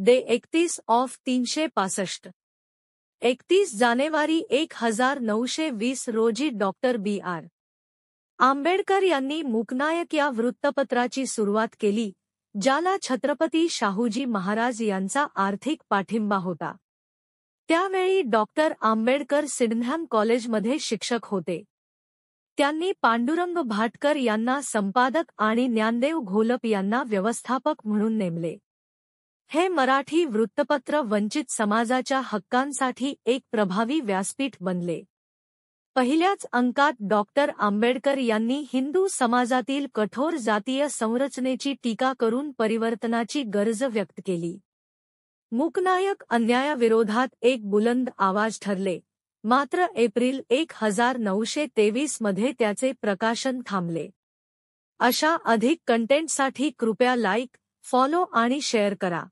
Day 31 of 365. 31 जानेवारी 1920 रोजी doctor B R. Ambedkar यांनी मूकनायक या वृत्तपत्राची सुरुवात केली, ज्याला छत्रपती शाहूजी महाराज यांचा आर्थिक पाठिंबा होता. त्यावेळी डॉक्टर आंबेडकर सिडनहॅम कॉलेजमध्ये शिक्षक होते. त्यांनी पांडुरंग भाटकर यांना संपादक आणि ज्ञानदेव घोलप यांना व्यवस्थापक म्हणून नेमले. हे मराठी वृत्तपत्र वंचित समाजाच्या हक्कांसाठी एक प्रभावी व्यासपीठ बनले. पहिल्याच अंकात डॉक्टर आंबेडकर यांनी हिंदू समाजातील कठोर जातीय संरचनेची टीका करून परिवर्तनाची गरज व्यक्त केली. मूकनायक अन्यायाविरोधात एक बुलंद आवाज ठरले, मात्र एप्रिल 1923 मध्ये त्याचे प्रकाशन थांबले. अशा अधिक कंटेंटसाठी कृपया लाईक, फॉलो आणि शेअर करा.